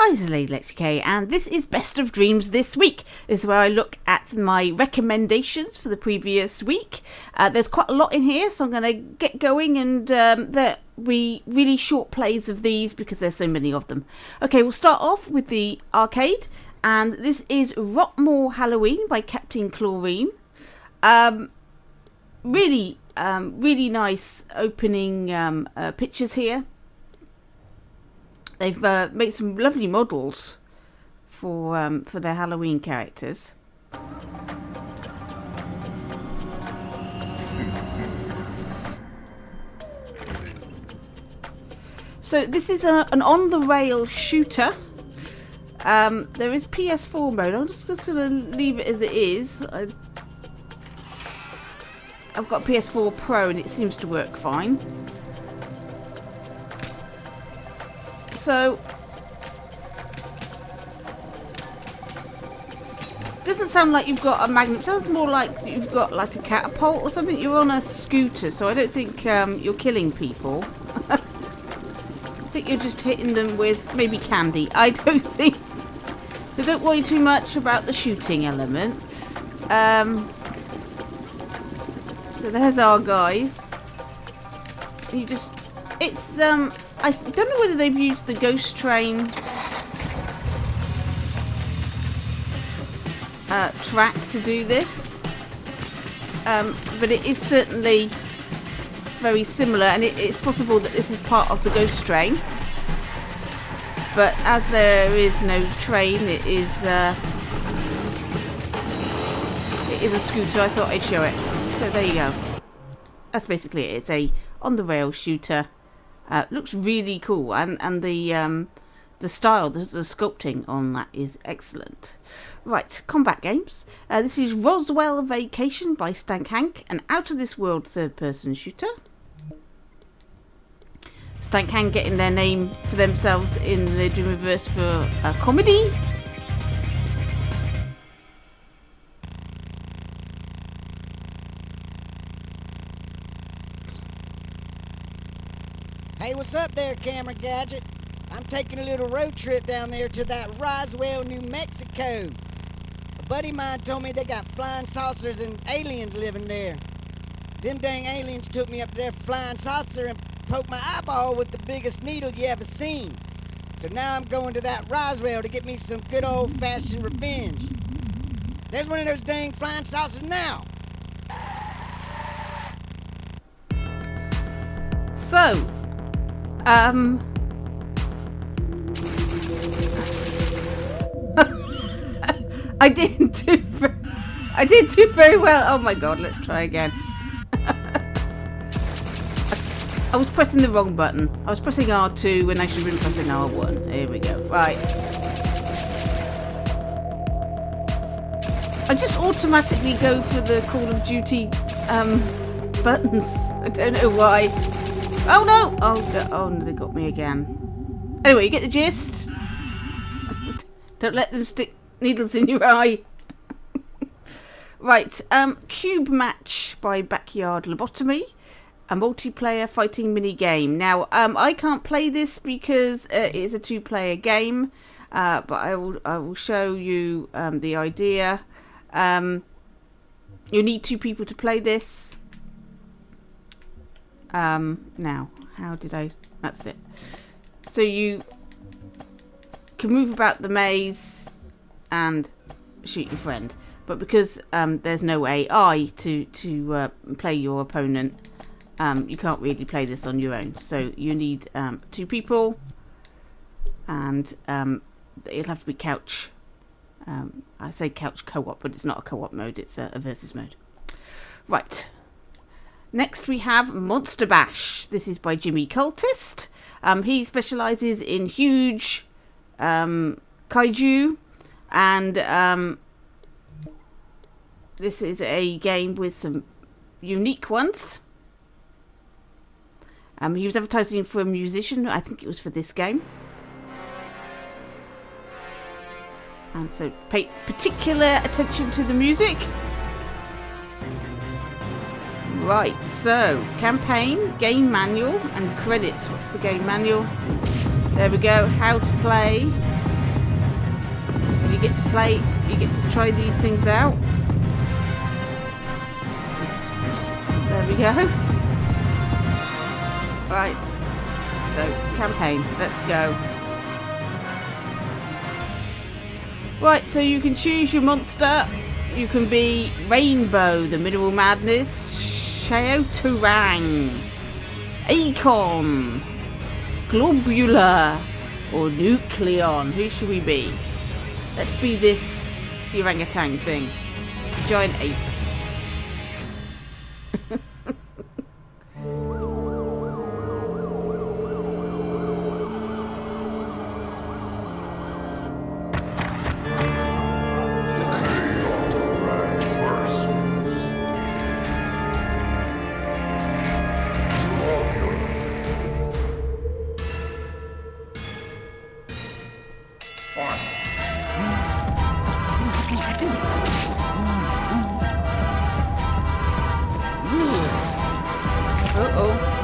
Hi, this is Lady Lexi K, and this is Best of Dreams This Week. This is where I look at my recommendations for the previous week. There's quite a lot in here, so I'm going to get going, and there'll be really short plays of these because there's so many of them. Okay, we'll start off with the arcade, and this is Rockmore Halloween by Captain Chlorine. Really nice opening pictures here. They've made some lovely models for their Halloween characters. So this is an on-the-rail shooter. There is PS4 mode. I'm just going to leave it as it is. I've got PS4 Pro and it seems to work fine. So, doesn't sound like you've got a magnet. It sounds more like you've got like a catapult or something. You're on a scooter, so I don't think you're killing people. I think you're just hitting them with maybe candy. I don't think. So don't worry too much about the shooting element. So there's our guys. You just, it's I don't know whether they've used the ghost train track to do this, but it is certainly very similar, and it's possible that this is part of the ghost train. But as there is no train, it is a scooter. I thought I'd show it. So there you go. That's basically it. It's a on-the-rail shooter. Looks really cool, and the style, the sculpting on that is excellent. Right, combat games. This is Roswell Vacation by Stank Hank, an out-of-this-world third-person shooter. Stank Hank getting their name for themselves in the Dreamverse for comedy. Hey, what's up there, Camera Gadget? I'm taking a little road trip down there to that Roswell, New Mexico. A buddy of mine told me they got flying saucers and aliens living there. Them dang aliens took me up to their flying saucer and poked my eyeball with the biggest needle you ever seen. So now I'm going to that Roswell to get me some good old-fashioned revenge. There's one of those dang flying saucers now. So, I did do very well. Oh my god, let's try again. I was pressing the wrong button. I was pressing R2 when I should have been pressing R1. Here we go. Right. I just automatically go for the Call of Duty buttons. I don't know why. Oh no! Oh no, they got me again. Anyway, you get the gist. Don't let them stick needles in your eye. Right, Cube Match by Backyard Lobotomy, a multiplayer fighting mini game. Now, I can't play this because it is a two-player game, but I will show you the idea. You need two people to play this. Now, how did I... That's it. So you can move about the maze and shoot your friend. But because there's no AI to play your opponent, you can't really play this on your own. So you need two people, and it'll have to be couch. I say couch co-op, but it's not a co-op mode. It's a versus mode. Right. Next we have Monster Bash. This is by Jimmy Cultist. He specialises in huge kaiju, and this is a game with some unique ones. He was advertising for a musician. I think it was for this game. And so pay particular attention to the music. Right, so campaign, game manual, and credits. What's the game manual? There we go. How to play. you get to play, you get to try these things out. There we go. Right, so campaign, let's go. Right, so you can choose your monster. You can be Rainbow, the Mineral Madness, Shaoturang, Acon, Globular, or Nucleon. Who should we be? Let's be this orangutan thing. Giant ape.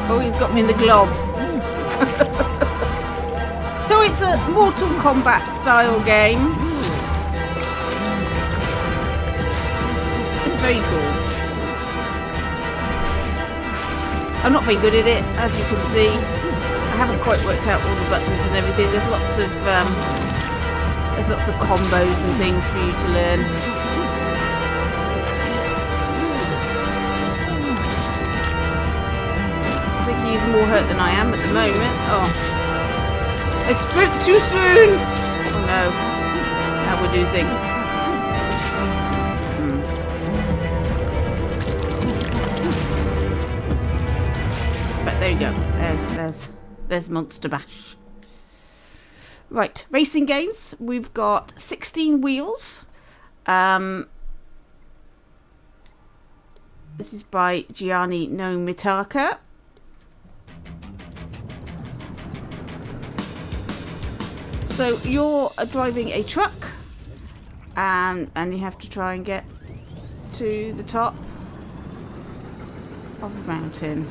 Oh, he's got me in the glob. So it's a Mortal Kombat style game. It's very cool. I'm not very good at it, as you can see. I haven't quite worked out all the buttons and everything. There's lots of combos and things for you to learn. He's more hurt than I am at the moment. Oh, I sprint too soon. Oh no, now we're losing. But there you go. There's Monster Bash. Right, racing games. We've got 16 wheels. This is by Gianni No Mitaka. So you're driving a truck, and you have to try and get to the top of a mountain,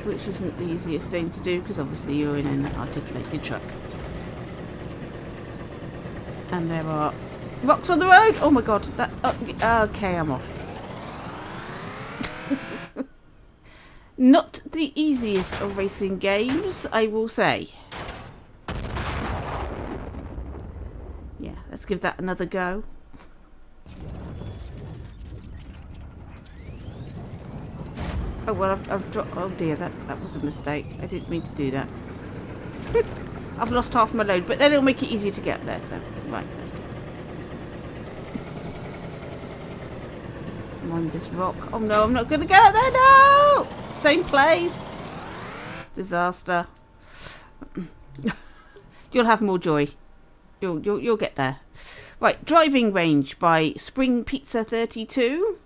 which isn't the easiest thing to do because obviously you're in an articulated truck. And there are rocks on the road. Oh my god! Okay, I'm off. Not the easiest of racing games, I will say. Let's give that another go. Oh well, I've dropped. Oh dear, that was a mistake. I didn't mean to do that. I've lost half my load, but then it'll make it easier to get there. So right, let's go. I'm on this rock. Oh no, I'm not going to get there. No, same place. Disaster. You'll have more joy. You'll get there. Right, Driving Range by Spring Pizza 32.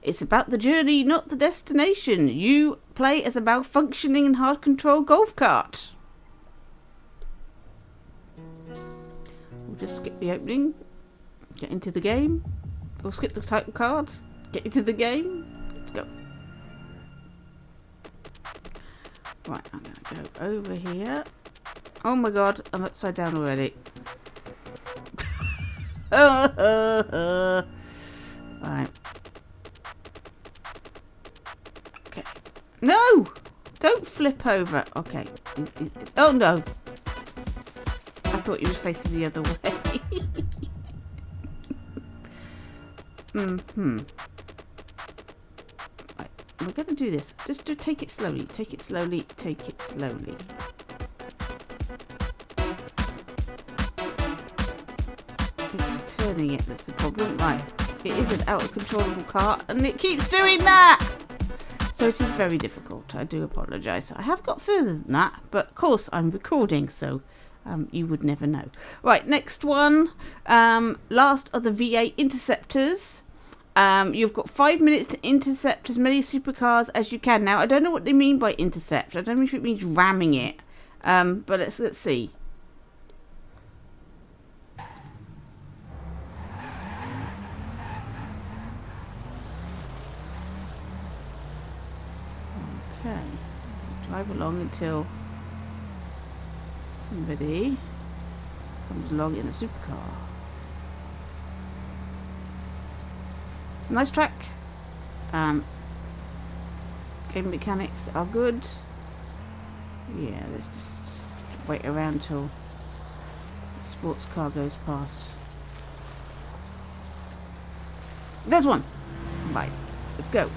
It's about the journey, not the destination. You play as a malfunctioning and hard control golf cart. We'll just skip the opening. Get into the game. We'll skip the title card. Get into the game. Let's go. Right, I'm going to go over here. Oh my god, I'm upside down already. Right. Okay. No! Don't flip over. Okay. Oh no. I thought you was facing the other way. Right. We're going to do this. Just take it slowly. Take it slowly. Take it slowly. It's turning it, that's the problem. Right, it is an out of controllable cart and it keeps doing that, so it is very difficult. I do apologise. I have got further than that, but of course I'm recording, so you would never know. Right, next one. Last of the V8 interceptors. You've got 5 minutes to intercept as many supercars as you can. Now I don't know what they mean by intercept. I don't know if it means ramming it, but let's see. Okay, drive along until somebody comes along in a supercar. It's a nice track. Game mechanics are good. Yeah, let's just wait around till the sports car goes past. There's one! Right, let's go.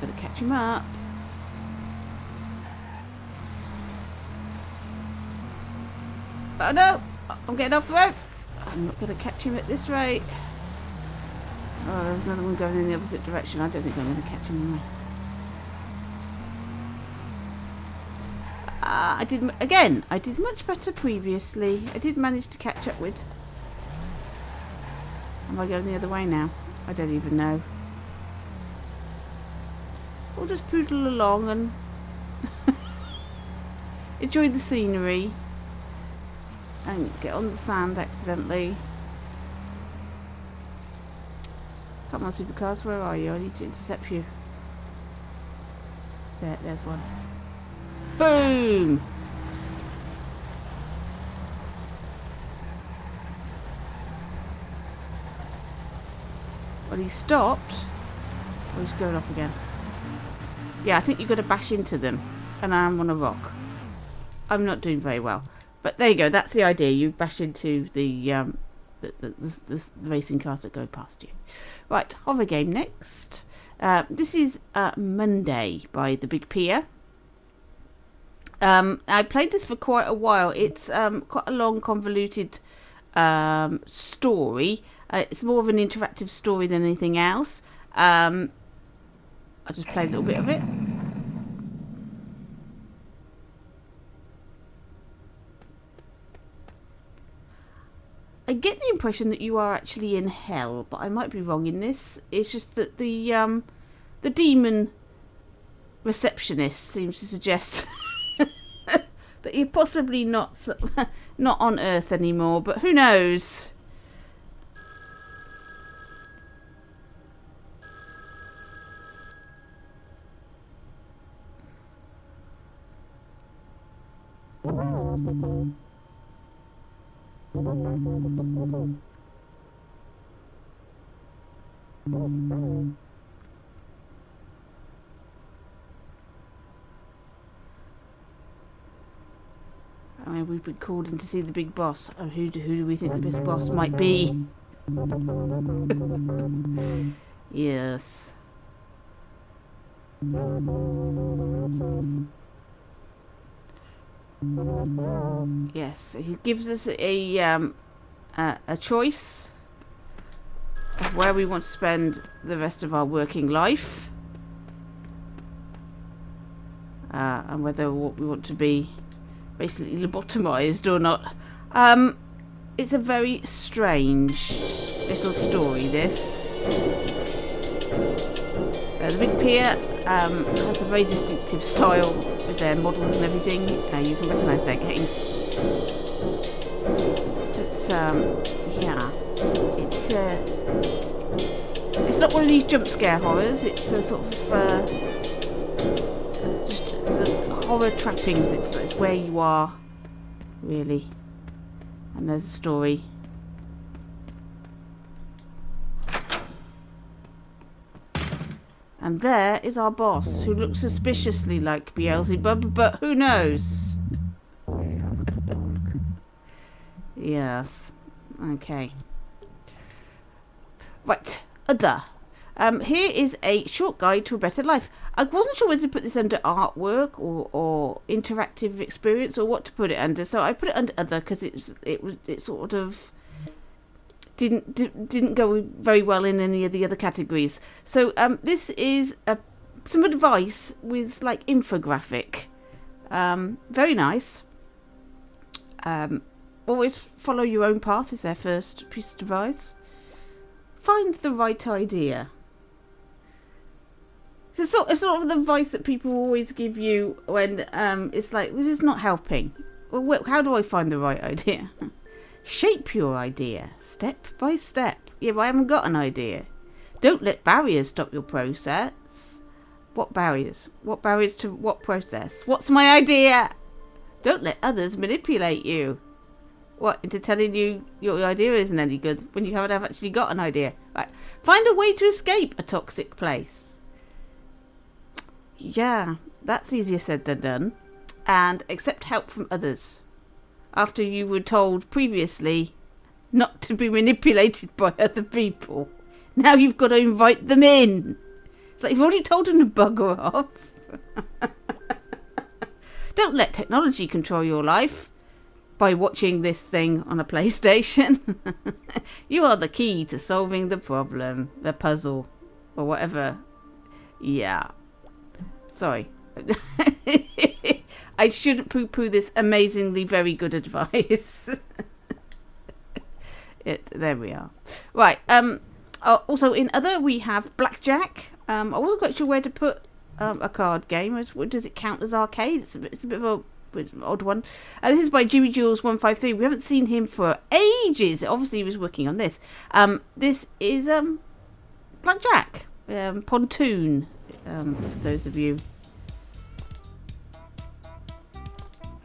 Better catch him up. Oh no! I'm getting off the road! I'm not going to catch him at this rate. Oh, there's another one going in the opposite direction. I don't think I'm going to catch him anyway. I did much better previously. I did manage to catch up with. Am I going the other way now? I don't even know. We'll just poodle along and enjoy the scenery. And get on the sand accidentally. Come on, supercars, where are you? I need to intercept you. There's one. Boom! Well, he stopped. Oh, he's going off again. Yeah, I think you've got to bash into them. And I'm on a rock. I'm not doing very well. But there you go, that's the idea. You bash into the racing cars that go past you. Right, horror game next. This is Monday by The Big Pier. I played this for quite a while. It's quite a long, convoluted story. It's more of an interactive story than anything else. I just played a little bit of it. I get the impression that you are actually in hell, but I might be wrong in this. It's just that the demon receptionist seems to suggest that you're possibly not on Earth anymore, but who knows? I mean, we've been called in to see the big boss. Oh, who do we think the big boss might be? Yes. Yes, he gives us a choice of where we want to spend the rest of our working life, and whether we want to be basically lobotomized or not. It's a very strange little story, this. The Big Pier has a very distinctive style with their models and everything. You can recognise their games. It's yeah, it's not one of these jump scare horrors. It's a sort of just the horror trappings. It's where you are, really. And there's a story. And there is our boss, who looks suspiciously like Beelzebub, but who knows? Yes. Okay. Right. Other. Here is a short guide to a better life. I wasn't sure whether to put this under artwork or interactive experience or what to put it under, so I put it under other because it sort of didn't go very well in any of the other categories. So this is some advice with like infographic. Very nice. Always follow your own path is their first piece of advice. Find the right idea. It's sort of the advice that people always give you when it's like, this is not helping. Well, how do I find the right idea? Shape your idea, step by step. Yeah, but I haven't got an idea. Don't let barriers stop your process. What barriers? What barriers to what process? What's my idea? Don't let others manipulate you. What, into telling you your idea isn't any good when you haven't actually got an idea? Right. Find a way to escape a toxic place. Yeah, that's easier said than done. And accept help from others. After you were told previously not to be manipulated by other people. Now you've got to invite them in. It's like you've already told them to bugger off. Don't let technology control your life by watching this thing on a PlayStation. You are the key to solving the problem, the puzzle, or whatever. Yeah. Sorry. I shouldn't poo-poo this amazingly very good advice. There we are. Right. Also, in other, we have Blackjack. I wasn't quite sure where to put a card game. Does it count as arcade? It's a bit of an odd one. This is by Jimmy Jules 153. We haven't seen him for ages. Obviously, he was working on this. This is Blackjack. Pontoon. For those of you.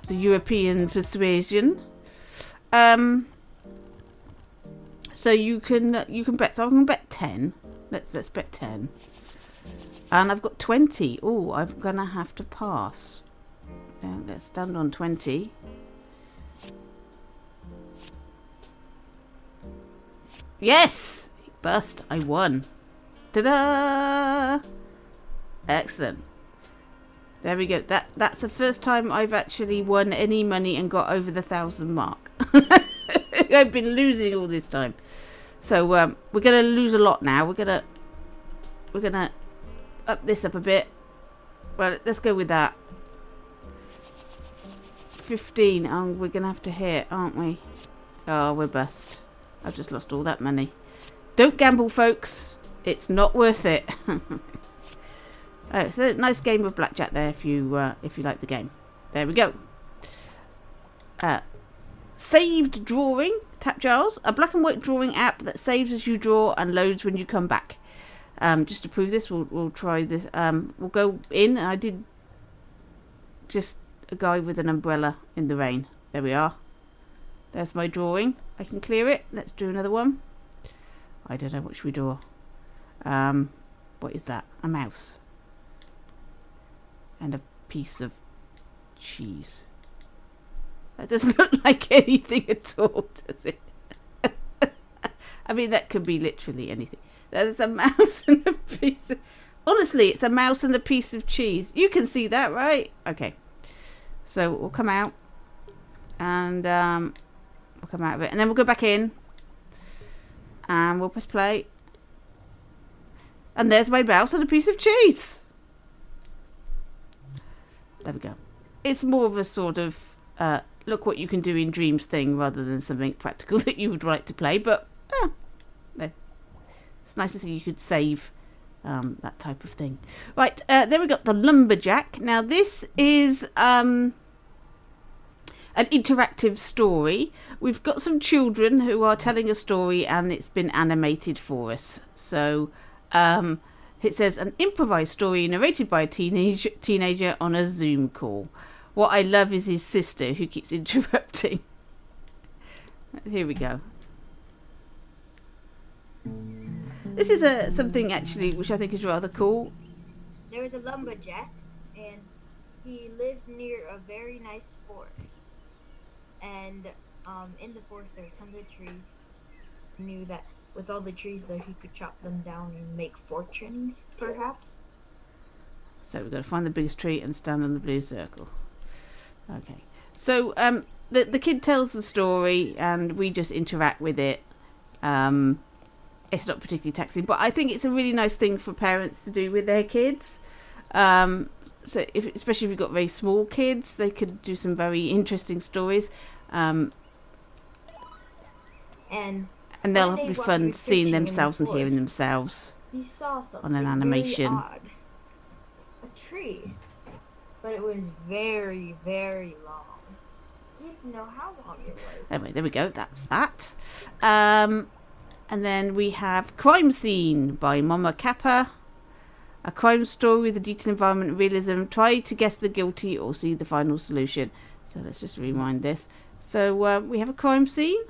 The European persuasion. So you can bet. So I can bet 10. Let's bet 10. And I've got 20. Oh, I'm gonna have to pass. Let's stand on 20. Yes, bust. I won. Ta-da! Excellent. There we go. That's the first time I've actually won any money and got over the 1,000 mark. I've been losing all this time. So we're gonna lose a lot now. We're gonna up this up a bit. Well, let's go with that. 15. Oh, we're gonna have to hit, aren't we? Oh, we're bust. I've just lost all that money. Don't gamble, folks. It's not worth it. Oh, so a nice game of blackjack there if you like the game. There we go. Saved drawing. Tap Giles, a black and white drawing app that saves as you draw and loads when you come back. Just to prove this, we'll try this. We'll go in. I did just a guy with an umbrella in the rain. There we are. There's my drawing. I can clear it. Let's do another one. I don't know what should we draw. What is that? A mouse. And a piece of cheese. That doesn't look like anything at all, does it? I mean, that could be literally anything. There's a mouse and a piece of... Honestly, it's a mouse and a piece of cheese. You can see that, right? Okay. So we'll come out. And we'll come out of it. And then we'll go back in. And we'll press play. And there's my mouse and a piece of cheese. There we go. It's more of a sort of... look what you can do in dreams thing rather than something practical that you would like to play, but no. It's nice to see you could save that type of thing. Right, there we got the Lumberjack. Now this is an interactive story. We've got some children who are telling a story and it's been animated for us. So it says an improvised story narrated by a teenager on a Zoom call. What I love is his sister who keeps interrupting. Here we go. This is something actually which I think is rather cool. There was a lumberjack and he lived near a very nice forest. And in the forest there were tons of trees. He knew that with all the trees there he could chop them down and make fortunes, perhaps. So we've got to find the biggest tree and stand on the blue circle. Okay, so the kid tells the story and we just interact with it. It's not particularly taxing, but I think it's a really nice thing for parents to do with their kids. So especially if you've got very small kids, they could do some very interesting stories. And they'll be fun seeing themselves and hearing themselves he saw something on an animation. really odd. A tree. But it was very, very long. You didn't know how long it was. Anyway, there we go. That's that. And then we have Crime Scene by Mama Kappa. A crime story with a detailed environment and realism. Try to guess the guilty or see the final solution. So let's just rewind this. So we have a crime scene,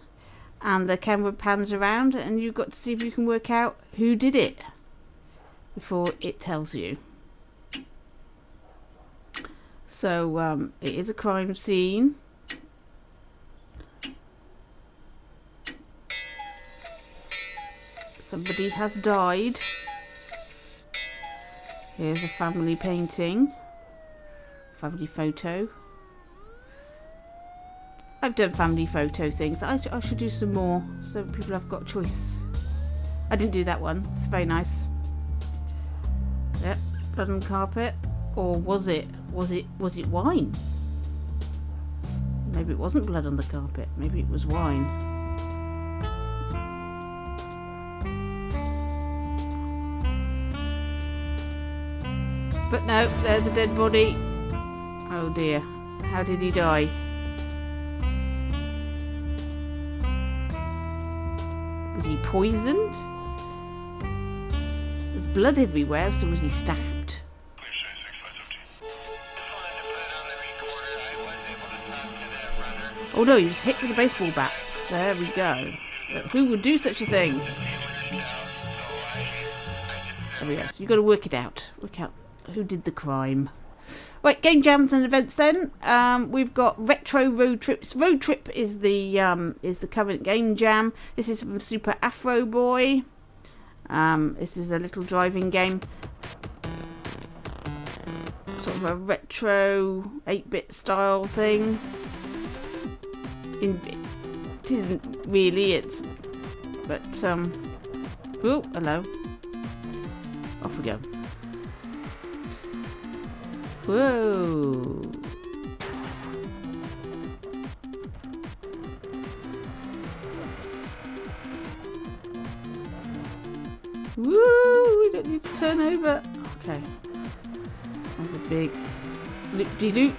and the camera pans around, and you've got to see if you can work out who did it before it tells you. So it is a crime scene. Somebody has died. Here's a family painting. Family photo. I've done family photo things. I should do some more so people have got a choice. I didn't do that one. It's very nice. Yep, blood on the carpet. Or was it wine? Maybe it wasn't blood on the carpet. Maybe it was wine. But no, there's a dead body. Oh dear. How did he die? Was he poisoned? There's blood everywhere, so was he stabbed? Oh no, he was hit with a baseball bat. There we go. Who would do such a thing? There we go. So you've got to work it out. Work out who did the crime. Right, game jams and events then. We've got retro road trips. Road trip is the current game jam. This is from Super Afro Boy. This is a little driving game. Sort of a retro 8-bit style thing. It isn't really. But oh, hello. Off we go. Whoa. Woo, we don't need to turn over. Okay. That's a big loop-de-loop.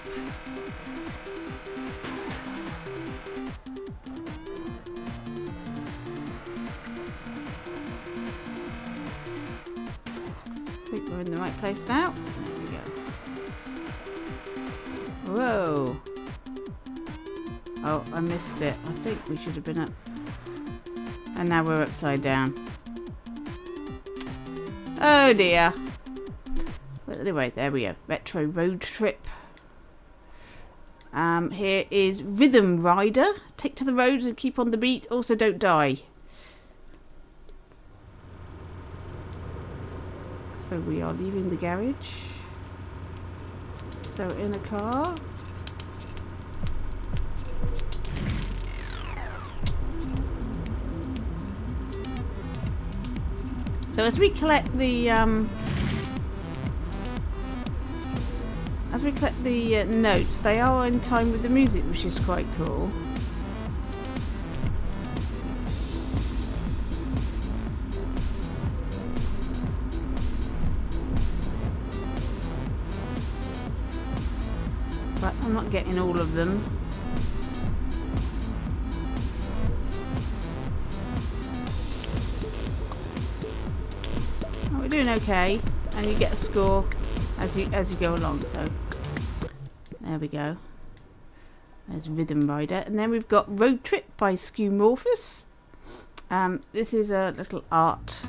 I think we're in the right place now. There we go. Whoa. Oh, I missed it. I think we should have been up. And now we're upside down. Oh dear. But anyway, there we go. Retro road trip. Here is Rhythm Rider. Take to the roads and keep on the beat. Also don't die. So we are leaving the garage. So in a car. So as we collect the notes, they are in time with the music, which is quite cool. But I'm not getting all of them. Oh, we're doing okay, and you get a score as you go along. So there we go. There's Rhythm Rider, and then we've got Road Trip by Skewmorphous. This is a little art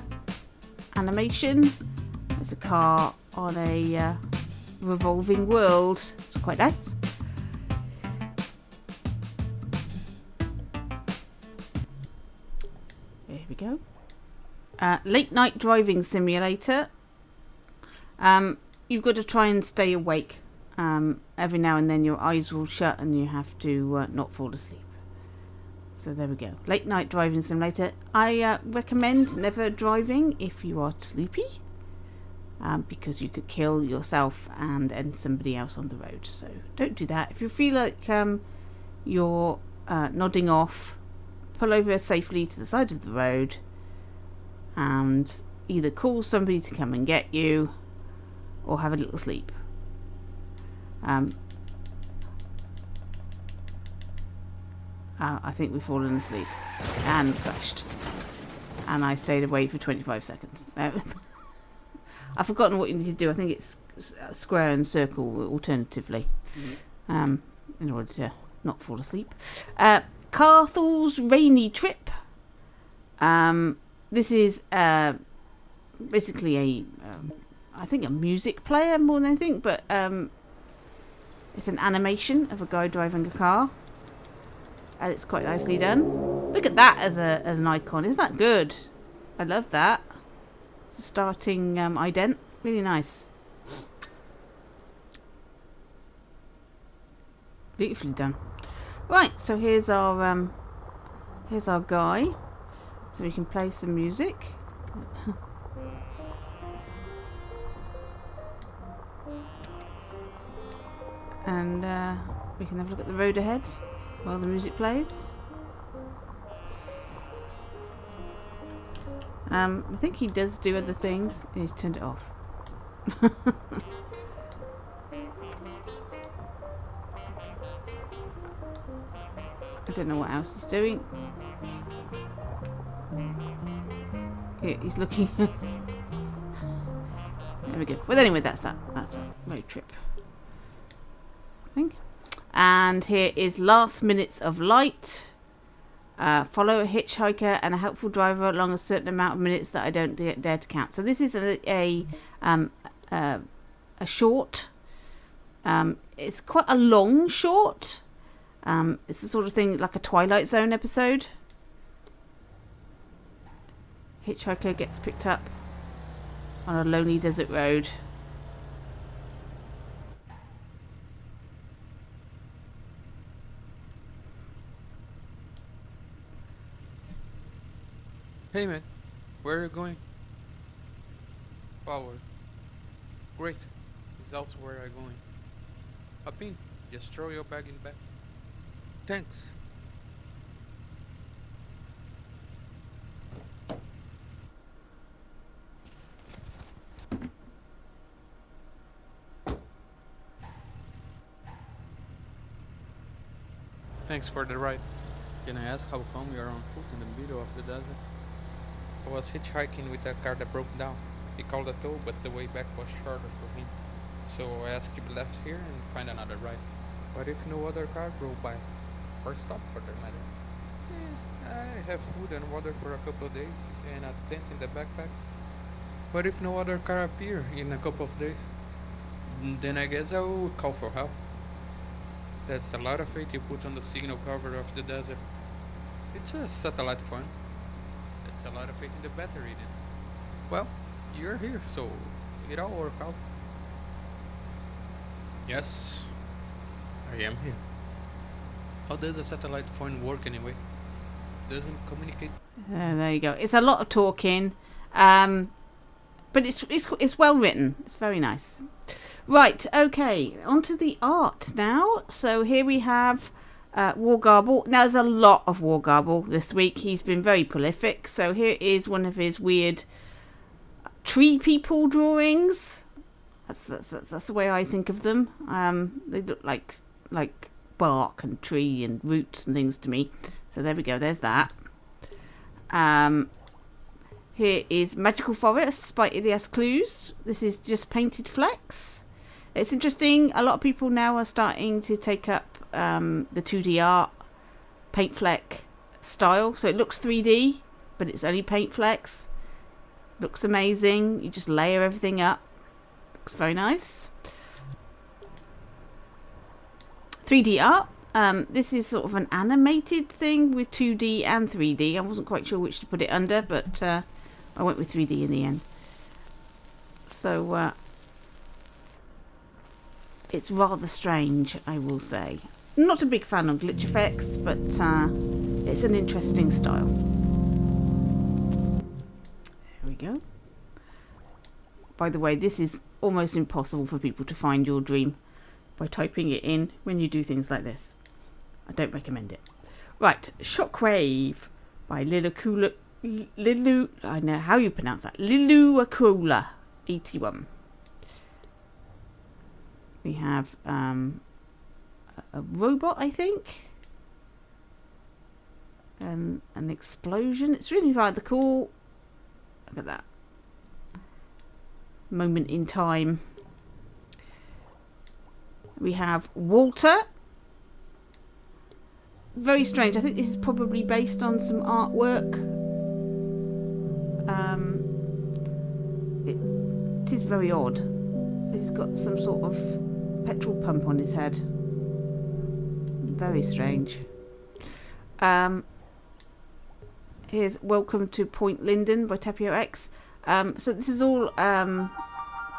animation. It's a car on a revolving world. It's quite nice. There we go. Late night driving simulator. You've got to try and stay awake. Every now and then your eyes will shut and you have to not fall asleep. So there we go. Late night driving simulator. I recommend never driving if you are sleepy. Because you could kill yourself and end somebody else on the road. So don't do that. If you feel like you're nodding off, pull over safely to the side of the road and either call somebody to come and get you or have a little sleep. I think we've fallen asleep and crashed. And I stayed away for 25 seconds. I've forgotten what you need to do. I think it's square and circle alternatively. in order to not fall asleep. Karthul's Rainy Trip. This is basically I think a music player more than anything, but it's an animation of a guy driving a car. And it's quite nicely done. Look at that as an icon. Isn't that good? I love that. It's a starting ident. Really nice. Beautifully done. Right, so here's our guy. So we can play some music. And we can have a look at the road ahead while the music plays. I think he does do other things. He's turned it off. I don't know what else he's doing. Here, he's looking. There we go. Well, anyway, that's that. That's a road trip. I think. And here is Last Minutes of Light. Follow a hitchhiker and a helpful driver along a certain amount of minutes that I don't dare to count. So this is a short. It's quite a long short. It's the sort of thing like a Twilight Zone episode. Hitchhiker gets picked up on a lonely desert road. Hey man, where are you going? Forward. Great. Is also where I'm going. Hop in. Just throw your bag in back. Thanks. Thanks for the ride. Can I ask how come you're on foot in the middle of the desert? I was hitchhiking with a car that broke down. He called a tow, but the way back was shorter for him. So I asked him left here and find another ride. What if no other car drove by? Or stopped for that matter? I have food and water for a couple of days and a tent in the backpack. What if no other car appear in a couple of days? Then I guess I will call for help. That's a lot of faith you put on the signal cover of the desert. It's a satellite phone. That's a lot of faith in the battery then. Well, you're here, so it all work out. Yes, I am here. How does a satellite phone work anyway? Doesn't communicate. There you go. It's a lot of talking, but it's well written. It's very nice. Right, okay, onto the art now. So here we have Wargarble. Now there's a lot of Wargarble this week. He's been very prolific. So here is one of his weird tree people drawings. That's the way I think of them. They look like bark and tree and roots and things to me. So there we go. There's that. Here is Magical Forests by Ilias Clues. This is just painted flecks. It's interesting. A lot of people now are starting to take up the 2D art paint fleck style. So it looks 3D, but it's only paint flecks. Looks amazing. You just layer everything up. Looks very nice. 3D art. This is sort of an animated thing with 2D and 3D. I wasn't quite sure which to put it under, but I went with 3D in the end. So it's rather strange, I will say. Not a big fan of glitch effects, but it's an interesting style. There we go. By the way, this is almost impossible for people to find your dream by typing it in when you do things like this. I don't recommend it. Right, Shockwave by Lilu. I know how you pronounce that. Liluakula 81. We have a robot, I think. An explosion. It's really rather cool. Look at that. Moment in time. We have Walter very strange. I think this is probably based on some artwork. It is very odd. He's got some sort of petrol pump on his head. Very strange. Here's Welcome to Point Linden by Tapio X. So this is all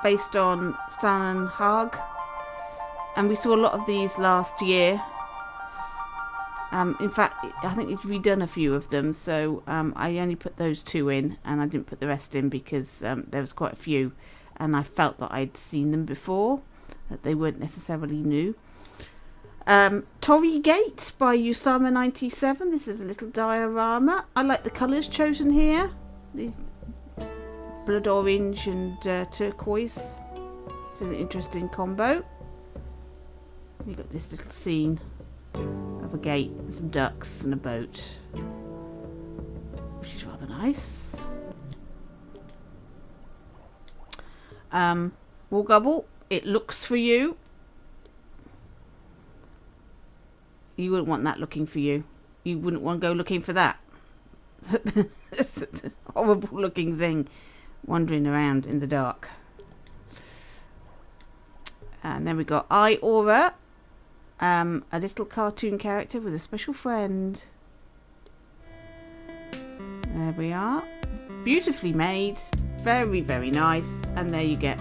based on Stan Haag. And we saw a lot of these last year. In fact, I think he's redone a few of them, so I only put those 2 in, and I didn't put the rest in because there was quite a few, and I felt that I'd seen them before, that they weren't necessarily new. Torry Gate by Usama97. This is a little diorama. I like the colours chosen here. These blood orange and turquoise. It's an interesting combo. You've got this little scene of a gate and some ducks and a boat, which is rather nice. Wargobble, It Looks For You. You wouldn't want that looking for you. You wouldn't want to go looking for that. It's a horrible looking thing wandering around in the dark. And then we got I Aura. A little cartoon character with a special friend. There we are. Beautifully made. Very, very nice. And there you get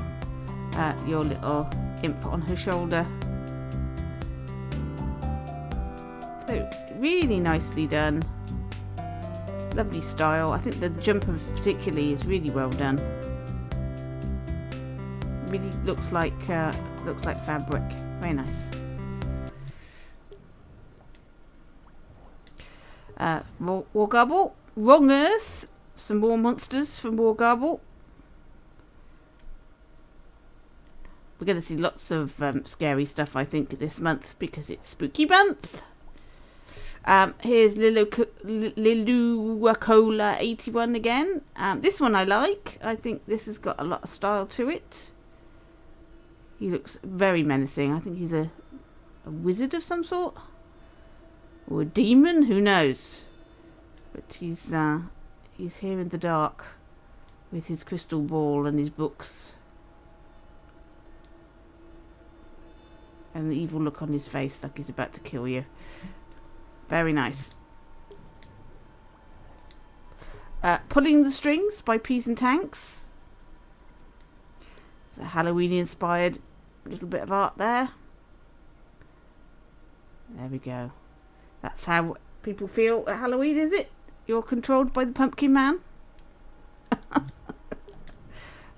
your little imp on her shoulder. So, really nicely done. Lovely style. I think the jumper particularly is really well done. Really looks like fabric. Very nice. Wargobble, Wrong Earth, some more monsters from Wargobble. We're going to see lots of scary stuff, I think, this month because it's spooky month. Here's Liluacola 81 again. This one I like. I think this has got a lot of style to it. He looks very menacing. I think he's a wizard of some sort. Or a demon, who knows? But he's here in the dark with his crystal ball and his books. And the evil look on his face like he's about to kill you. Very nice. Pulling the Strings by Peas and Tanks. It's a Halloween inspired little bit of art there. There we go. That's how people feel at Halloween, is it? You're controlled by the Pumpkin Man?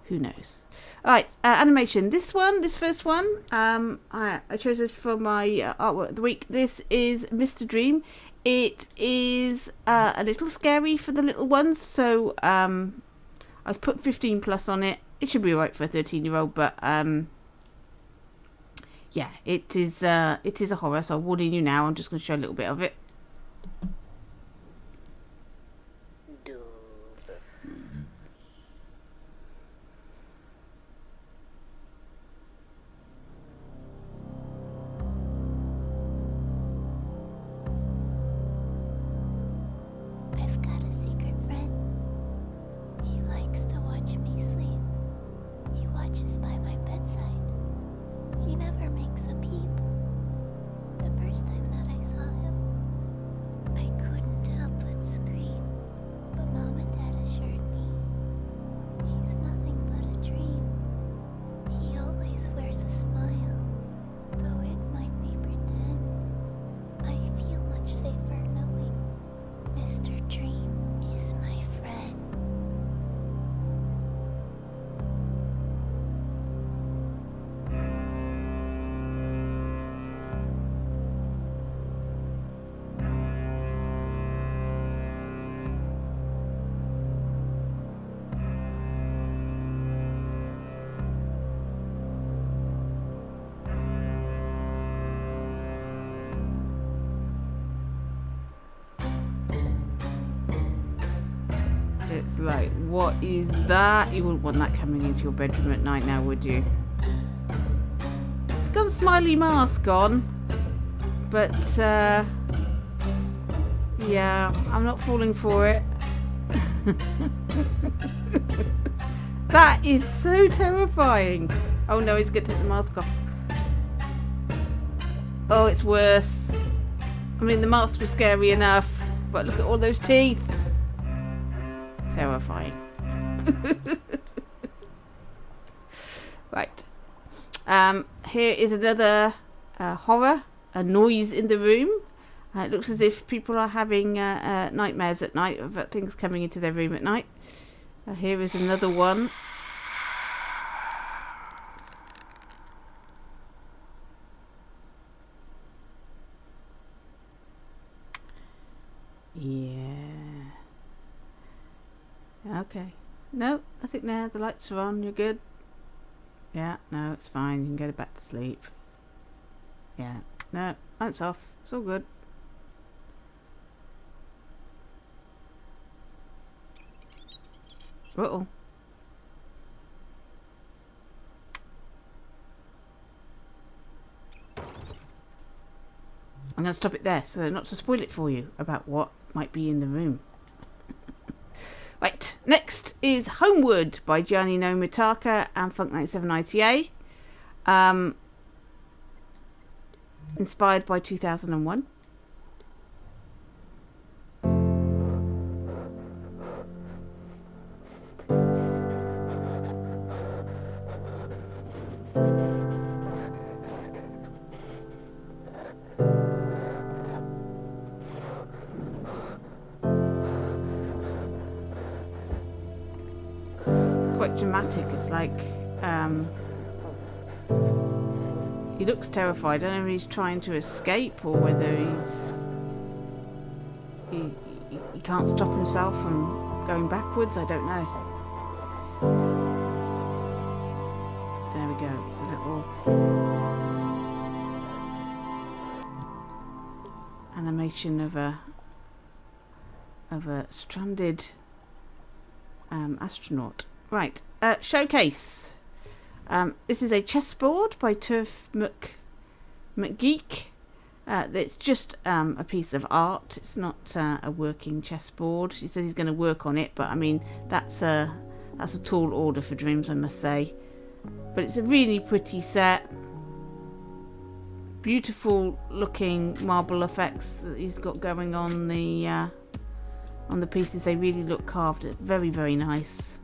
Who knows? Alright, animation. This first one, I chose this for my artwork of the week. This is Mr. Dream. It is a little scary for the little ones, so I've put 15 plus on it. It should be alright for a 13-year-old, but yeah, it is a horror, so I'm warning you now. I'm just going to show a little bit of it. I've got a secret friend. He likes to watch me sleep. He watches by my bedside. He never makes a peep. The first time that I saw him, I couldn't help but scream. But Mom and Dad assured me he's nothing but a dream. He always wears a smile, though it might be pretend. I feel much safer knowing Mr. Dream is my friend. It's like, what is that? You wouldn't want that coming into your bedroom at night now, would you? It's got a smiley mask on, but Yeah, I'm not falling for it. That is so terrifying. Oh no, he's going to take the mask off. Oh, it's worse. I mean, the mask was scary enough, but look at all those teeth. Terrifying. Right. Here is another horror, a noise in the room. It looks as if people are having nightmares at night of things coming into their room at night. Here is another one. Yeah. Okay. No, nothing there. The lights are on. You're good. Yeah, no, it's fine. You can go back to sleep. Yeah. No, lights off. It's all good. Uh-oh. I'm going to stop it there so not to spoil it for you about what might be in the room. Right, next is Homeward by Gianni No Mitaka and Funk 97 ITA. Inspired by 2001. Quite dramatic. It's like he looks terrified. I don't know if he's trying to escape or whether he can't stop himself from going backwards. I don't know. There we go. It's a little animation of a stranded astronaut. Right, Showcase. This is a chessboard by Turf McGeek. It's just a piece of art. It's not a working chessboard. He says he's going to work on it, but I mean that's a tall order for Dreams, I must say. But it's a really pretty set. Beautiful looking marble effects that he's got going on the pieces. They really look carved. Very, very nice.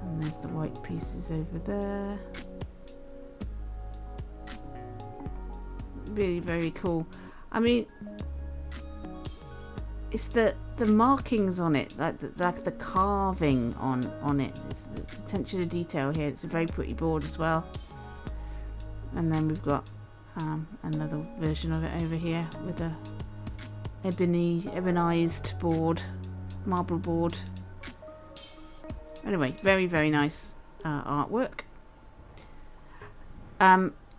And there's the white pieces over there. Really very cool. I mean, it's the markings on it, like the carving on it. It's the attention to detail here. It's a very pretty board as well. And then we've got another version of it over here with a ebonized board, marble board. Anyway, very, very nice artwork.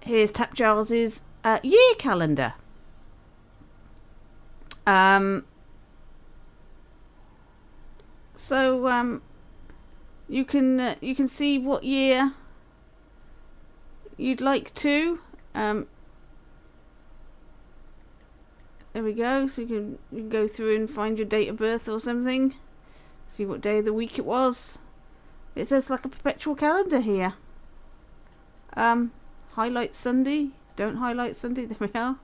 Here's Tap Charles's year calendar. So you can see what year you'd like to. There we go. So you can go through and find your date of birth or something. See what day of the week it was. It says like a perpetual calendar here. Highlight Sunday. Don't highlight Sunday. There we are.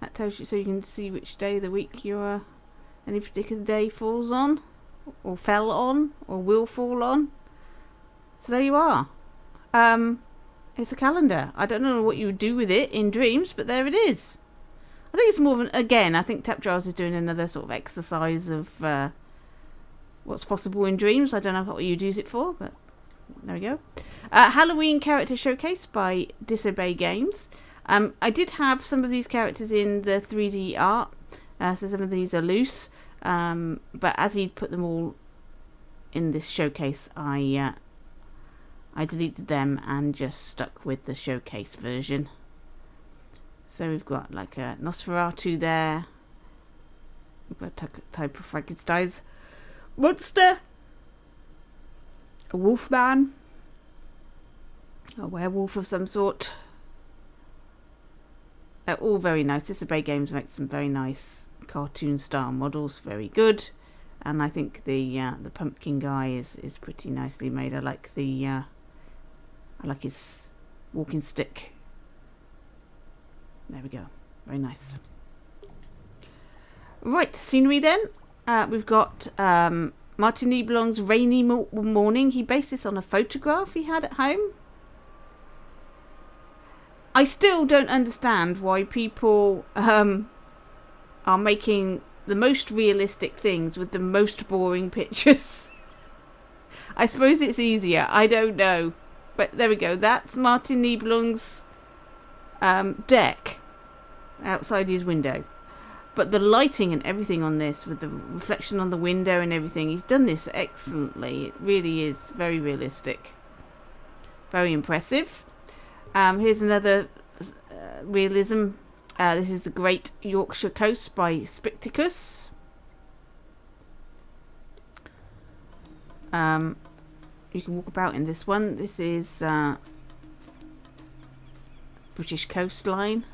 That tells you so you can see which day of the week your any particular day falls on, or fell on, or will fall on. So there you are. It's a calendar. I don't know what you would do with it in Dreams, but there it is. I think it's more of again, I think Tap Giles is doing another sort of exercise of what's possible in Dreams. I don't know what you'd use it for, but there we go. Halloween character showcase by Disobey Games. I did have some of these characters in the 3D art, so some of these are loose, but as he'd put them all in this showcase, I deleted them and just stuck with the showcase version. So we've got like a Nosferatu there. We've got a type of Frankenstein's monster, a wolfman, a werewolf of some sort, They're all very nice. Disobey Games makes some very nice cartoon style models, very good. And I think the pumpkin guy is pretty nicely made. I like his walking stick. There we go. Very nice. Right, scenery then. We've got Martin Niebelung's Rainy Morning. He based this on a photograph he had at home. I still don't understand why people are making the most realistic things with the most boring pictures. I suppose it's easier. I don't know. But there we go. That's Martin Niebelung's deck outside his window. But the lighting and everything on this, with the reflection on the window and everything, he's done this excellently. It really is very realistic. Very impressive. Here's another realism. This is the Great Yorkshire Coast by Spicticus. You can walk about in this one. This is British coastline.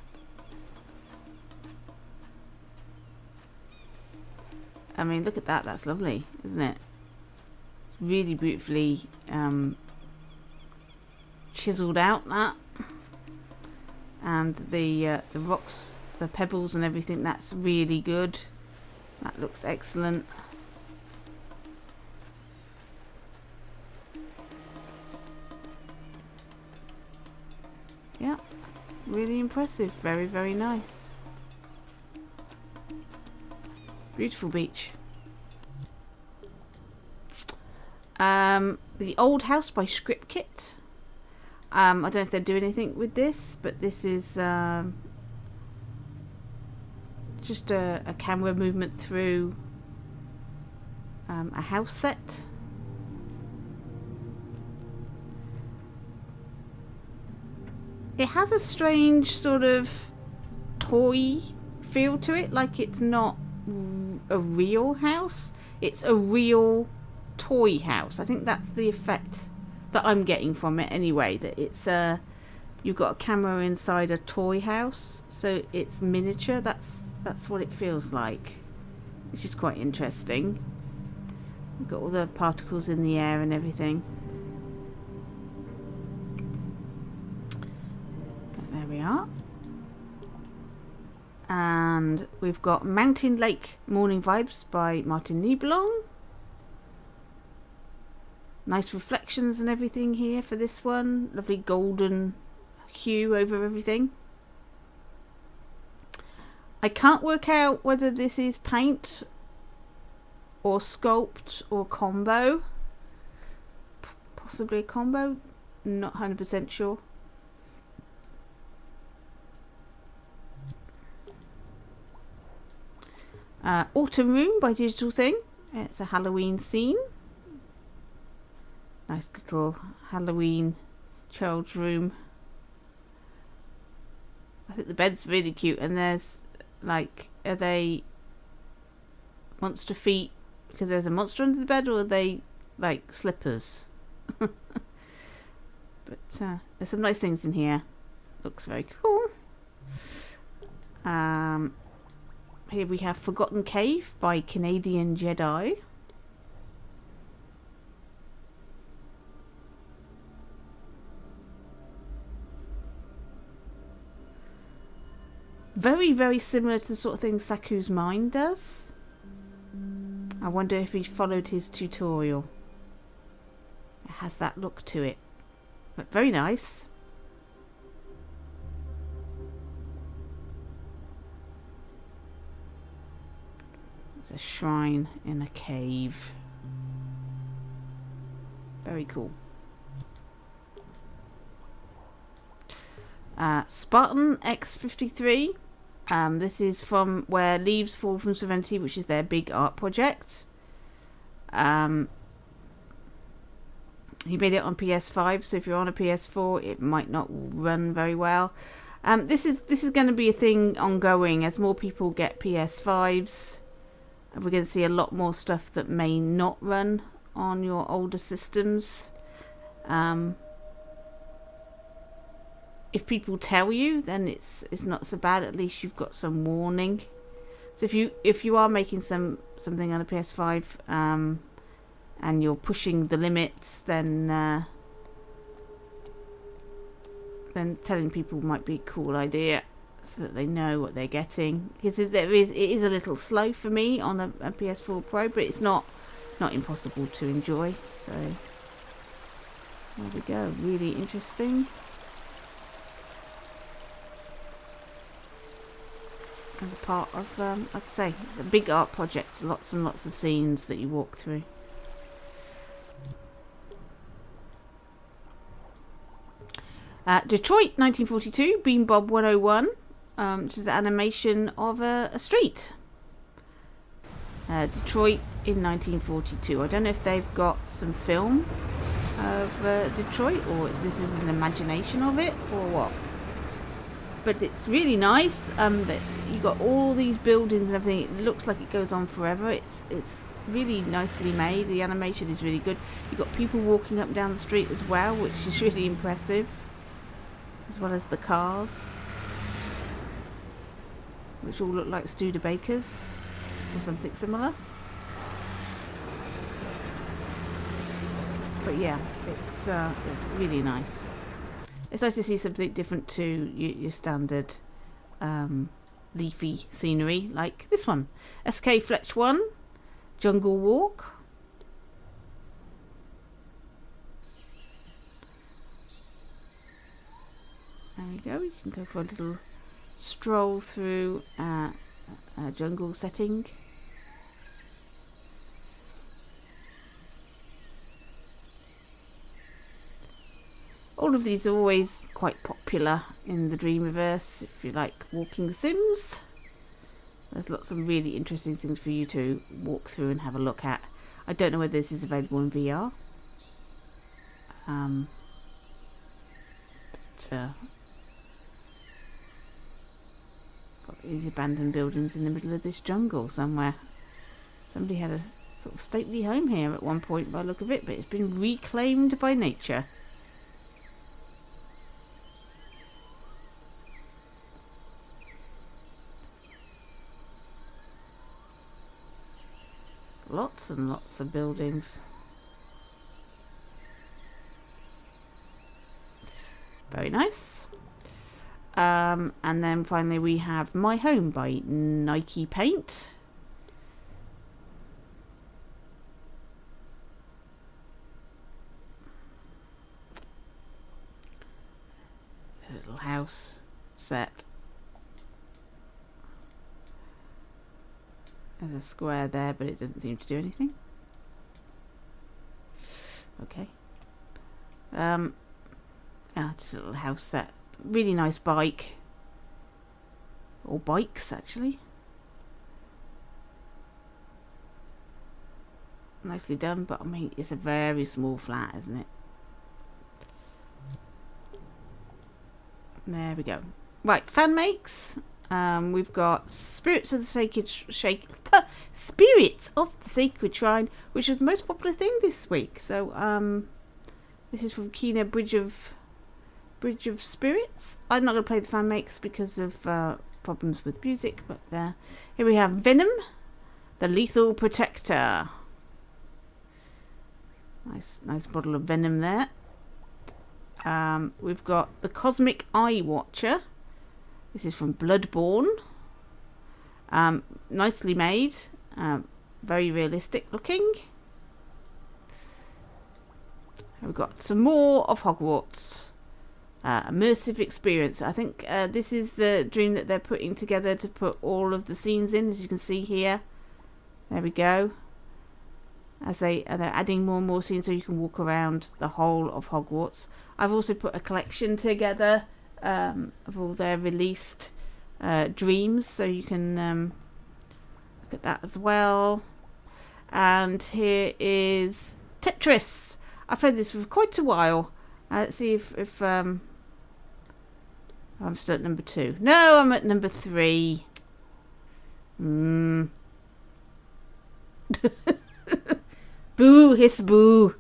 I mean, look at that. That's lovely, isn't it? It's really beautifully chiseled out, that. And the rocks, the pebbles and everything, that's really good. That looks excellent. Yeah, really impressive. Very, very nice. Beautiful beach. The Old House by Scriptkit. I don't know if they're doing anything with this, but this is just a camera movement through a house set. It has a strange sort of toy feel to it, like it's not a real house. It's a real toy house. I think that's the effect that I'm getting from it anyway, that it's you've got a camera inside a toy house, so it's miniature. That's what it feels like, which is quite interesting. We've got all the particles in the air and everything. There we are. And we've got Mountain Lake Morning Vibes by Martin Niebelung. Nice reflections and everything here for this one. Lovely golden hue over everything. I can't work out whether this is paint or sculpt or combo. Possibly a combo. Not 100% sure. Autumn Room by Digital Thing. It's a Halloween scene. Nice little Halloween child's room. I think the bed's really cute, and there's like, are they monster feet because there's a monster under the bed, or are they like slippers? But there's some nice things in here. Looks very cool. Here we have Forgotten Cave by Canadian Jedi. Very, very similar to the sort of thing Saku's Mind does. I wonder if he followed his tutorial. It has that look to it. But very nice. It's a shrine in a cave. Very cool. Spartan X53. This is from Where Leaves Fall from Serenity, which is their big art project. He made it on PS5, so if you're on a PS4, it might not run very well. This is going to be a thing ongoing as more people get PS5s. We're going to see a lot more stuff that may not run on your older systems. if people tell you, then it's not so bad. At least you've got some warning. So if you are making something on a PS5 and you're pushing the limits, then telling people might be a cool idea, so that they know what they're getting. Because it is a little slow for me on a PS4 Pro, but it's not impossible to enjoy. So there we go. Really interesting. And a part of, like I say, a big art project. Lots and lots of scenes that you walk through. Detroit, 1942, Bean Bob 101, which is an animation of a street. Detroit in 1942. I don't know if they've got some film of Detroit, or this is an imagination of it, or what. But it's really nice. That you got all these buildings and everything. It looks like it goes on forever. It's really nicely made. The animation is really good. You've got people walking up and down the street as well, which is really impressive, as well as the cars, which all look like Studebakers or something similar. But yeah, it's really nice. It's nice to see something different to your standard leafy scenery, like this one. SK Fletch 1, Jungle Walk. There we go. You can go for a little stroll through a jungle setting. All of these are always quite popular in the Dreamiverse if you like walking sims. There's lots of really interesting things for you to walk through and have a look at. I don't know whether this is available in VR. Got these abandoned buildings in the middle of this jungle somewhere. Somebody had a sort of stately home here at one point by the look of it, but it's been reclaimed by nature. Lots and lots of buildings. Very nice. And then finally we have My Home by Nike Paint. A little house set. There's a square there, but it doesn't seem to do anything. Okay. Just a little house set. Really nice bike. Or bikes, actually. Nicely done, but I mean, it's a very small flat, isn't it? There we go. Right, fan makes. We've got Spirits of the Sacred Spirits of the Sacred Shrine, which was the most popular thing this week. So this is from Kina Bridge of Spirits. I'm not going to play the fan makes because of problems with music, but here we have Venom, the Lethal Protector. Nice bottle of Venom there. We've got the Cosmic Eye Watcher. This is from Bloodborne. Nicely made. Very realistic looking. We've got some more of Hogwarts. Immersive experience. I think this is the dream that they're putting together to put all of the scenes in, as you can see here. There we go. As they're adding more and more scenes so you can walk around the whole of Hogwarts. I've also put a collection together of all their released dreams, so you can look at that as well. And here is Tetris. I've played this for quite a while. Let's see if I'm still at number 2. No, I'm at number 3. Boo, hiss boo.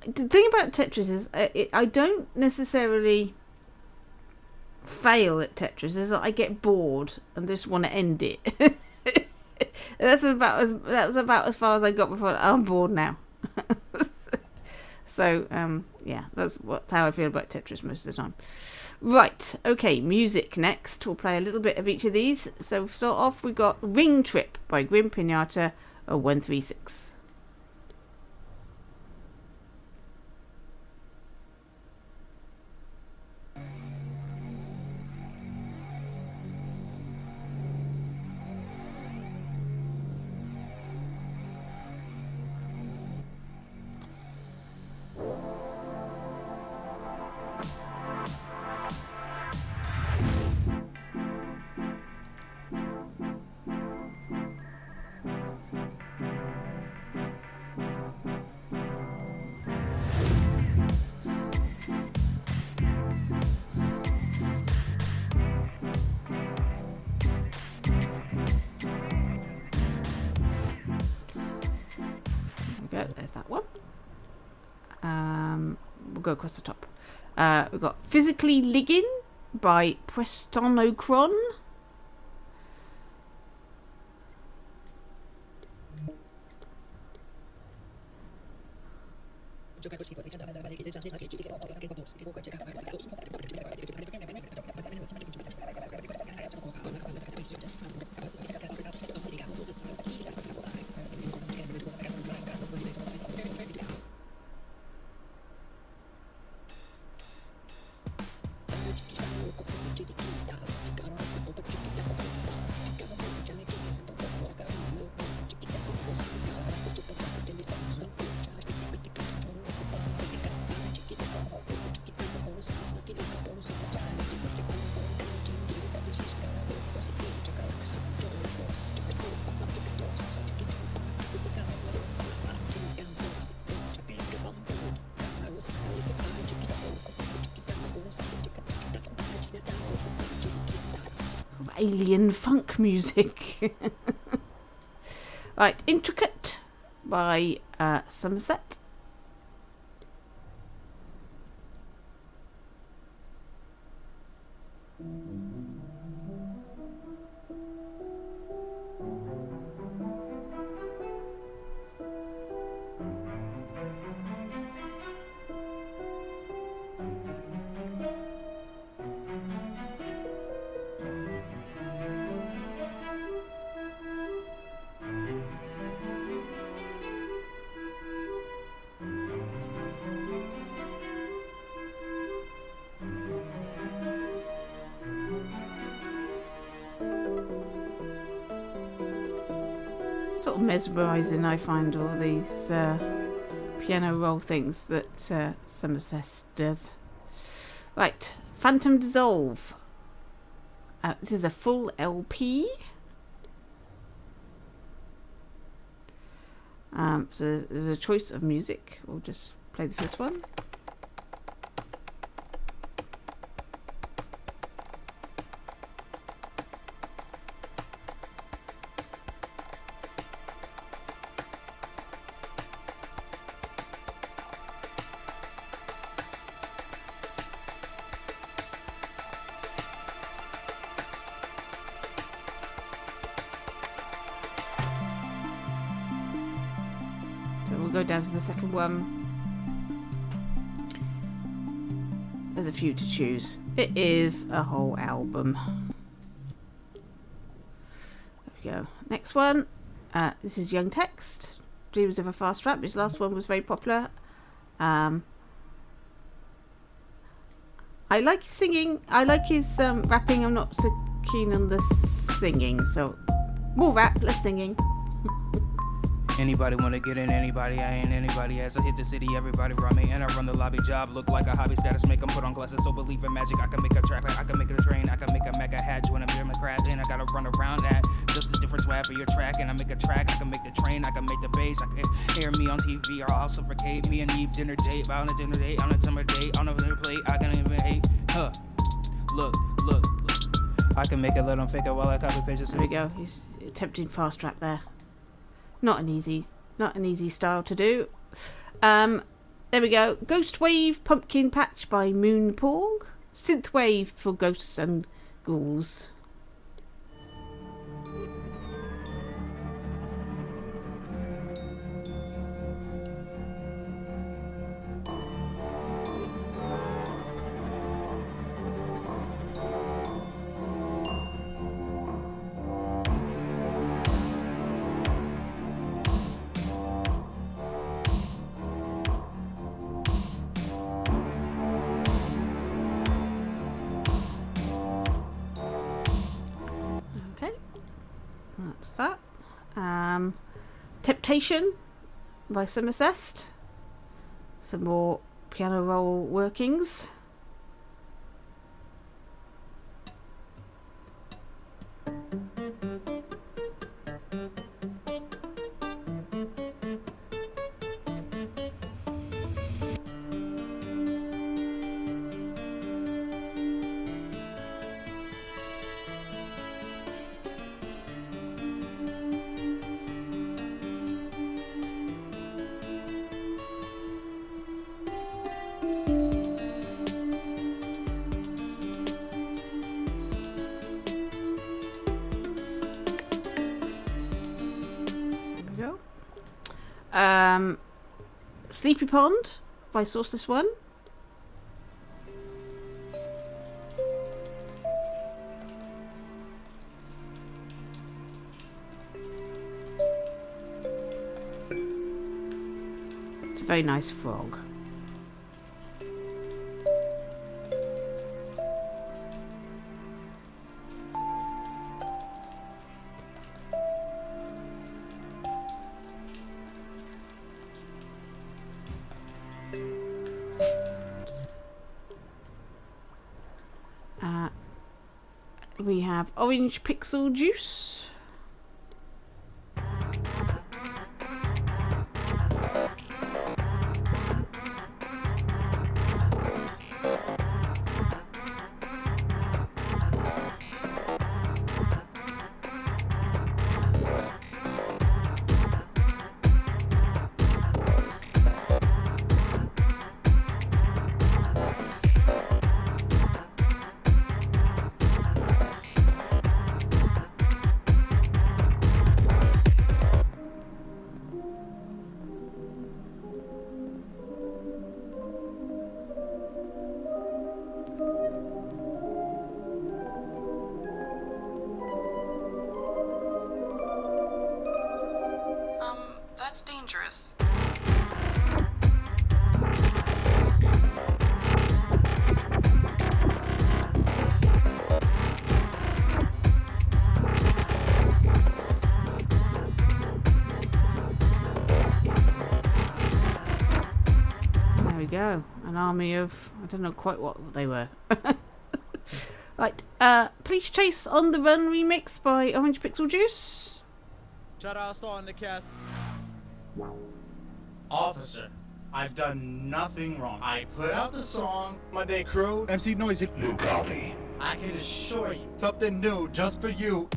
the thing about Tetris is I don't necessarily fail at Tetris. Is that I get bored and just want to end it. That was about as far as I got before. I'm bored now. So yeah, that's how I feel about Tetris most of the time. Right, okay, music next. We'll play a little bit of each of these. So to start off, we've got Ring Trip by Grim Pinata 136. There's that one. We'll go across the top. We've got Physically Liggin by Prestonocron. Alien funk music. Right, Intricate by Somerset. Sort of mesmerising, I find, all these piano roll things that Somerset does. Right, Phantom Dissolve. This is a full LP. So there's a choice of music. We'll just play the first one. Go down to the second one. There's a few to choose. It is a whole album. There we go. Next one. This is Young Text. Dreams of a Fast Rap. His last one was very popular. I like his singing. I like his rapping. I'm not so keen on the singing. So more rap, less singing. Anybody wanna get in anybody, I ain't anybody. As I hit the city, everybody run me and I run the lobby job. Look like a hobby status, make them put on glasses. So believe in magic, I can make a track, I can make it a train, I can make a mega hatch when I'm here in the crash. And I gotta run around that, just a different swag for your track. And I make a track, I can make the train, I can make the bass. I can hear me on TV or I'll suffocate. Me and Eve dinner date, on a dinner date, on a summer date, on a dinner plate. I can even hate, look. I can make it, let them fake it while I copy pages. There we go, he's attempting fast rap there. Not an easy style to do. there we go. Ghost Wave Pumpkin Patch by Moonporg. Synthwave for ghosts and ghouls. That's that. Temptation by Somerset. Some more piano roll workings. Sleepy Pond by Sourceless One. It's a very nice frog. We have Orange Pixel Juice. That's dangerous. There we go. An army of... I don't know quite what they were. Right. Police Chase on the Run remix by Orange Pixel Juice. Shout out starting the cast. Officer, I've done nothing wrong. I put out the song, Monday Crew, MC Noisy. Lugovi. I can assure you, something new just for you.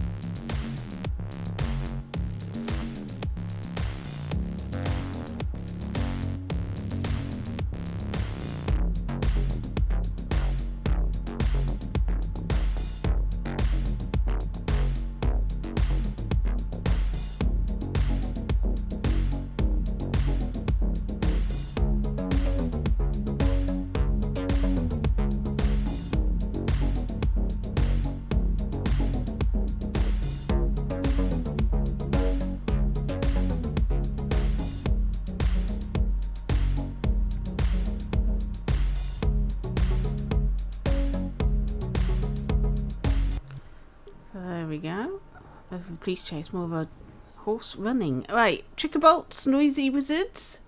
There we go. There's a police chase, more of a horse running. Right, Trickerbolts, Noisy Wizards.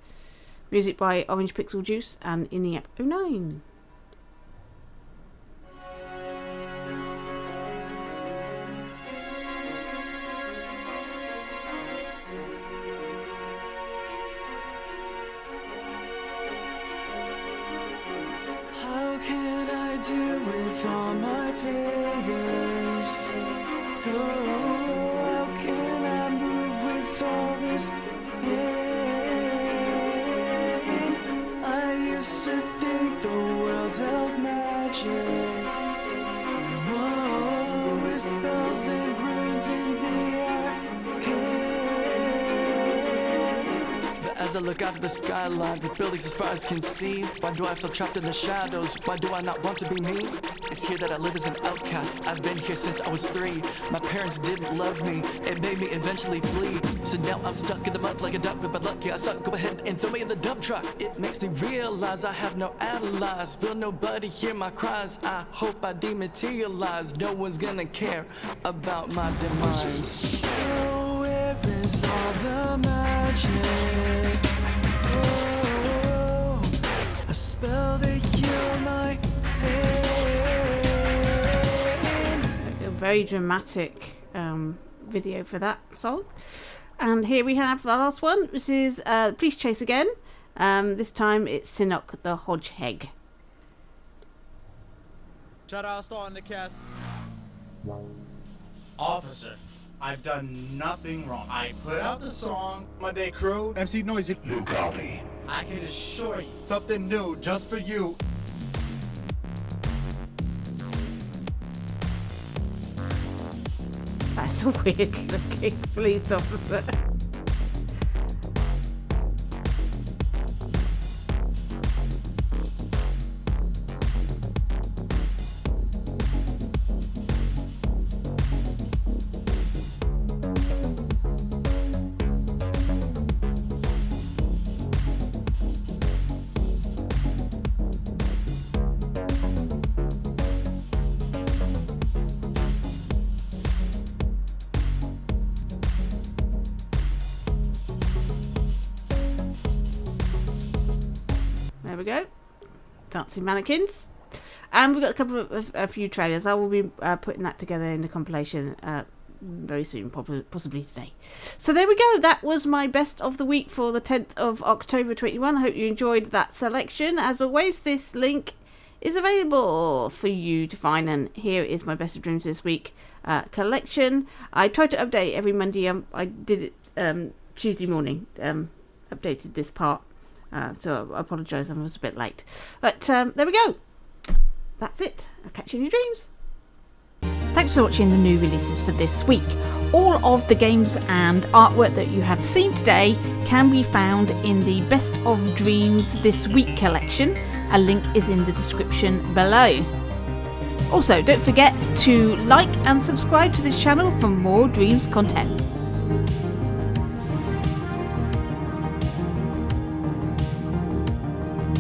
Music by Orange Pixel Juice and Iniap 09. How can I deal with all my figures? How can I move with all this pain? I untitled magic. Oh, with spells and runes in the arcade. But as I look out of the skyline, with buildings as far as can see, why do I feel trapped in the shadows? Why do I not want to be me? It's here that I live as an outcast. I've been here since I was 3. My parents didn't love me. It made me eventually flee. So now I'm stuck in the mud like a duck with my luck. Yeah, I suck. Go ahead and throw me in the dump truck. It makes me realize I have no allies. Will nobody hear my cries? I hope I dematerialize. No one's gonna care about my demise. Oh, where is all the magic? Oh, a spell that heal my pain. A very dramatic video for that song. And here we have the last one, which is Police Chase again. This time it's Sinnock the Hodgehog. Shout out starting the cast. Officer, I've done nothing wrong. I put out the song, my day crew. MC Noisy. New copy. I can assure you, something new just for you. That's a weird looking police officer. There we go. Dancing mannequins. And we've got a few trailers. I will be putting that together in a compilation very soon, possibly today. So there we go. That was my best of the week for the 10th of October 21. I hope you enjoyed that selection. As always, this link is available for you to find. And here is my best of dreams this week collection. I try to update every Monday. I did it Tuesday morning. Updated this part. So I apologise, I was a bit late. But there we go. That's it. I'll catch you in your dreams. Thanks for watching the new releases for this week. All of the games and artwork that you have seen today can be found in the Best of Dreams This Week collection. A link is in the description below. Also, don't forget to like and subscribe to this channel for more Dreams content.